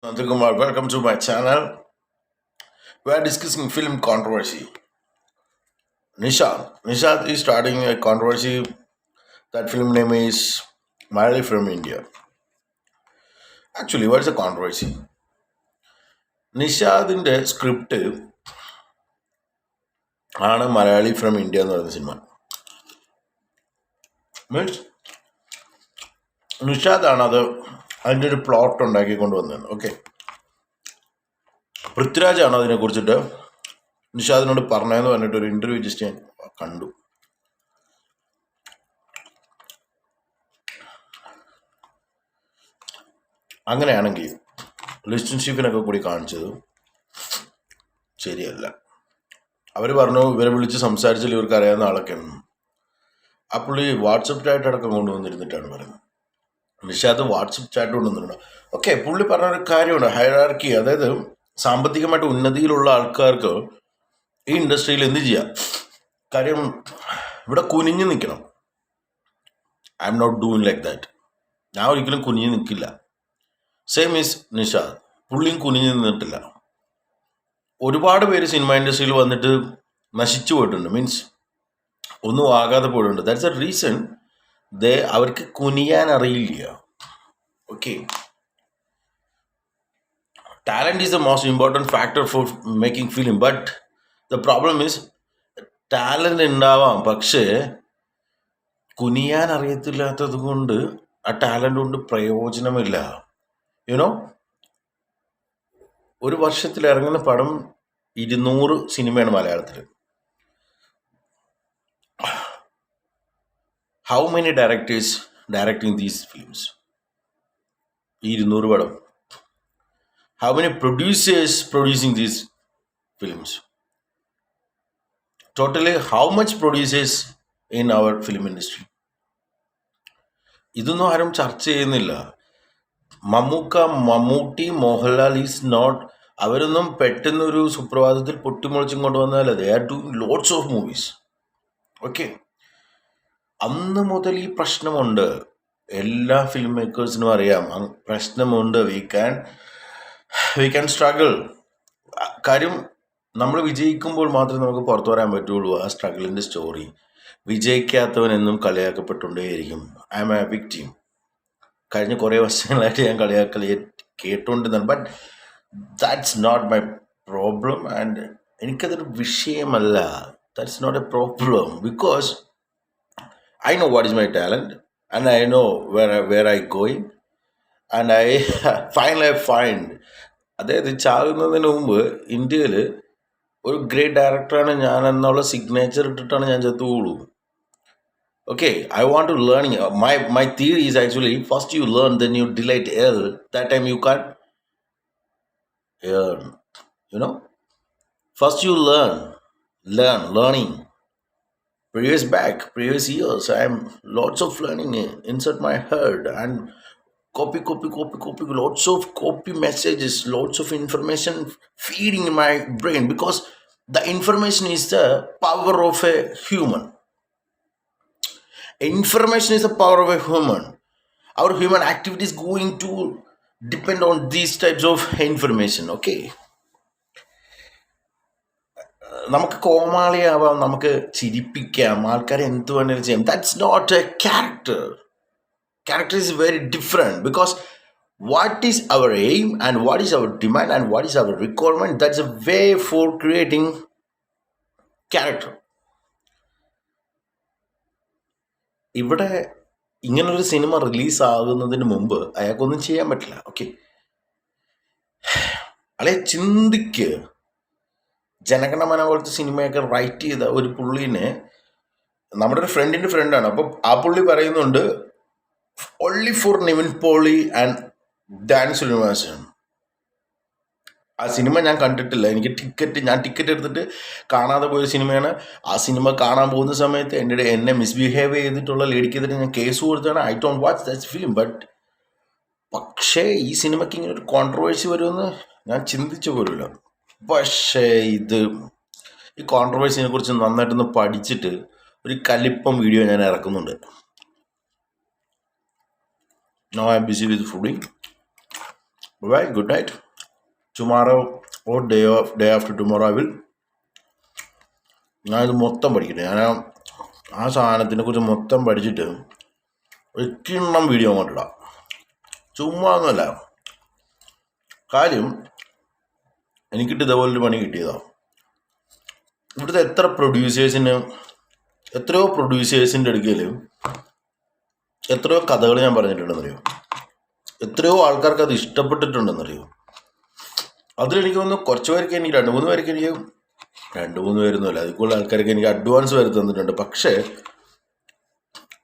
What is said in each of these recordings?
Nandakumar, welcome to my channel. We are discussing film controversy. Nishad is starting a controversy. That film name is Malayali from India. Actually, what is the controversy? നിഷാദിന്റെ script ആണ് Malayali from India എന്ന് പറയുന്ന cinema. Means നിഷാദാണ് അത് അതിൻ്റെ ഒരു plot ഉണ്ടാക്കി കൊണ്ടുവന്നത്. Okay, പൃഥ്വിരാജാണ് അതിനെ കുറിച്ചിട്ട് നിഷാദിനോട് പറഞ്ഞതെന്ന് പറഞ്ഞിട്ട് ഒരു ഇന്റർവ്യൂ ജസ്റ്റ് ഞാൻ കണ്ടു. അങ്ങനെയാണെങ്കിൽ റിലേഷൻഷിപ്പിനൊക്കെ കൂടി കാണിച്ചത് ശരിയല്ല. അവർ പറഞ്ഞു ഇവരെ വിളിച്ച് സംസാരിച്ചാൽ ഇവർക്ക് അറിയാവുന്ന ആളൊക്കെയാണ്. ആ പുള്ളി വാട്സപ്പ് ചാറ്റ് അടക്കം കൊണ്ടുവന്നിരുന്നിട്ടാണ് പറയുന്നത്. നിഷാദ് വാട്സപ്പ് ചാറ്റ് കൊണ്ടുവന്നിട്ടുണ്ട്. ഓക്കെ, പുള്ളി പറഞ്ഞൊരു കാര്യമുണ്ട്, ഹൈറാർക്കി. അതായത് സാമ്പത്തികമായിട്ട് ഉന്നതിയിലുള്ള ആൾക്കാർക്ക് ഈ ഇൻഡസ്ട്രിയിൽ എന്ത് ചെയ്യാം, കാര്യം ഇവിടെ കുനിഞ്ഞു നിൽക്കണം. I am not doing like that. ഞാൻ ഒരിക്കലും കുനിഞ്ഞു നിൽക്കില്ല. Same is Nishad. പുള്ളിയും കുനിഞ്ഞു നിന്നിട്ടില്ല. ഒരുപാട് പേര് സിനിമ ഇൻഡസ്ട്രിയിൽ വന്നിട്ട് നശിച്ചു പോയിട്ടുണ്ട്, മീൻസ് ഒന്നും ആകാതെ പോയിട്ടുണ്ട്. ദാറ്റ്സ് എ റീസൺ അവർക്ക് കുനിയാൻ അറിയില്ല. Okay, talent is the most important factor for making film, but the problem is talent ഉണ്ടാവാം, പക്ഷേ കുനിയാൻ അറിയത്തില്ലാത്തത് കൊണ്ട് ആ ടാലന്റ് കൊണ്ട് പ്രയോജനമില്ല. യുനോ, ഒരു വർഷത്തിൽ ഇറങ്ങുന്ന പടം 200 സിനിമയാണ് മലയാളത്തിൽ. How many directors directing these films? 200 പടം. How many producers producing these films? Totally, how much producers in our film industry? ഇതൊന്നും ആരും ചർച്ച ചെയ്യുന്നില്ല. Mammootty, Mohanlal is not. അവരൊന്നും പെട്ടെന്നൊരു സുപ്രഭാതത്തിൽ പൊട്ടിമുളച്ചും കൊണ്ടുവന്നാലേ. They are doing lots of movies. Okay, അന്ന് മുതൽ ഈ പ്രശ്നമുണ്ട്. എല്ലാ ഫിലിം മേക്കേഴ്സിനും അറിയാം പ്രശ്നമുണ്ട്. We can struggle. കാര്യം നമ്മൾ വിജയിക്കുമ്പോൾ മാത്രമേ നമുക്ക് പുറത്തു വരാൻ പറ്റുള്ളൂ ആ സ്ട്രഗിളിൻ്റെ സ്റ്റോറി. വിജയിക്കാത്തവനെന്നും കളിയാക്കപ്പെട്ടുകൊണ്ടേയിരിക്കും. I am a victim. കഴിഞ്ഞ കുറേ വർഷങ്ങളായിട്ട് ഞാൻ കളിയാക്കൽ കേട്ടുകൊണ്ടിരുന്നതാണ്. But that's not my problem. And എനിക്കതൊരു വിഷയമല്ല. That's not a problem because I know what is my talent and I know where I going and I finally find. അതായത് ചാകുന്നതിന് മുമ്പ് ഇന്ത്യയിൽ ഒരു ഗ്രേറ്റ് ഡയറക്ടറാണ് ഞാൻ എന്നുള്ള സിഗ്നേച്ചർ ഇട്ടിട്ടാണ് ഞാൻ ചത്തുപോളൂ. Okay, I want to learning. My theory is actually first you learn, then you delight എൽ. That time you can earn. You know, first you learning. Previous years, I am lots of learning inside my head and copy, lots of copy messages, lots of information feeding in my brain, because the information is the power of a human. Information is the power of a human. Our human activity is going to depend on these types of information. Okay, നമുക്ക് കോമാളിയാവാം, നമുക്ക് ചിരിപ്പിക്കാം, ആൾക്കാരെ എന്ത് വേണമെങ്കിലും ചെയ്യാം. That's not a character. Character is very different, because what is our aim and what is our demand and what is our requirement, that's a way for creating character. ഇവിടെ ഇങ്ങനൊരു cinema release ആകുന്നതിന് മുമ്പ് അയാൾക്കൊന്നും ചെയ്യാൻ പറ്റില്ല. Okay, അല്ലെ ചിന്തിക്ക്. ജനഗണമന പോലത്തെ സിനിമയൊക്കെ റൈറ്റ് ചെയ്ത ഒരു പുള്ളിനെ നമ്മുടെ ഒരു ഫ്രണ്ടിൻ്റെ ഫ്രണ്ടാണ്. അപ്പോൾ ആ പുള്ളി പറയുന്നുണ്ട് only for Nivin Pauly and Dhyan Sreenivasan. ആ സിനിമ ഞാൻ കണ്ടിട്ടില്ല. ഞാൻ ടിക്കറ്റ് എടുത്തിട്ട് കാണാതെ പോയ സിനിമയാണ്. ആ സിനിമ കാണാൻ പോകുന്ന സമയത്ത് എന്നെ മിസ്ബിഹേവ് ചെയ്തിട്ടുള്ള ലേഡിക്കെതിരെ ഞാൻ കേസ് കൊടുത്താണ്. I don't watch that film. പക്ഷേ ഈ സിനിമയ്ക്ക് ഇങ്ങനെ ഒരു കോൺട്രവേഴ്സി വരുമെന്ന് ഞാൻ ചിന്തിച്ചു പോലുമില്ല. പക്ഷേ ഈ കോൺട്രവേഴ്സിനെ കുറിച്ച് നന്നായിട്ടൊന്ന് പഠിച്ചിട്ട് ഒരു കലിപ്പം വീഡിയോ ഞാൻ ഇറക്കുന്നുണ്ട്. Now I'm busy with fooding. Bye, good night. Tomorrow or day after tomorrow ഞാനിത് മൊത്തം പഠിക്കട്ടെ. ഞാൻ ആ സാധനത്തിനെ കുറിച്ച് മൊത്തം പഠിച്ചിട്ട് ഒരിക്കലും വീഡിയോ അങ്ങോട്ടിടാം. ചുമ്മാ ഒന്നുമല്ല. കാര്യം എനിക്കിട്ട് ഇതേപോലൊരു പണി കിട്ടിയതാണ്. ഇവിടുത്തെ എത്രയോ പ്രൊഡ്യൂസേഴ്സിൻ്റെ അടുക്കൽ എത്രയോ കഥകൾ ഞാൻ പറഞ്ഞിട്ടുണ്ടെന്നറിയോ, എത്രയോ ആൾക്കാർക്ക് അത് ഇഷ്ടപ്പെട്ടിട്ടുണ്ടെന്നറിയോ. അതിലെനിക്ക് തോന്നുന്നു കുറച്ച് പേർക്ക് എനിക്ക് 2-3 പേർക്ക് എനിക്ക് 2-3 പേരൊന്നുമല്ല, അതിൽ കൂടുതൽ ആൾക്കാർക്ക് എനിക്ക് അഡ്വാൻസ് വരെ തന്നിട്ടുണ്ട്. പക്ഷേ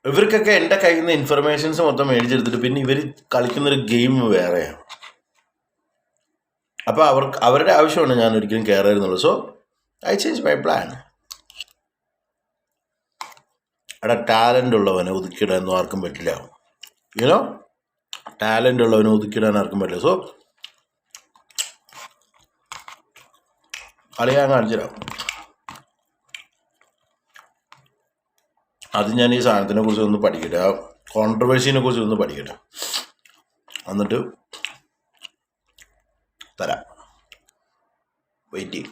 ഇവർക്കൊക്കെ എൻ്റെ കയ്യിൽ നിന്ന് ഇൻഫർമേഷൻസ് മൊത്തം മേടിച്ചെടുത്തിട്ട് പിന്നെ ഇവർ കളിക്കുന്നൊരു ഗെയിം വേറെയാണ്. അപ്പോൾ അവരുടെ ആവശ്യമാണ് ഞാൻ ഒരിക്കലും കയറരുന്നുള്ളൂ. So I change my plan. അവിടെ ടാലൻ്റ് ഉള്ളവനെ ഒതുക്കിയിടാനൊന്നും ആർക്കും പറ്റില്ല. യുനോ, ടാലൻ്റ് ഉള്ളവനെ ഒതുക്കിയിടാൻ ആർക്കും പറ്റില്ല. സോ കളി ഞാൻ കാണിച്ചു തരാം. അത് ഞാൻ ഈ സാധനത്തിനെ കുറിച്ച് ഒന്ന് പഠിക്കട്ടെ, ആ കോൺട്രവേഴ്സിനെ കുറിച്ച് ഒന്ന് പഠിക്കട്ടെ, എന്നിട്ട് തരാം. വെയിറ്റ് ചെയ്യും.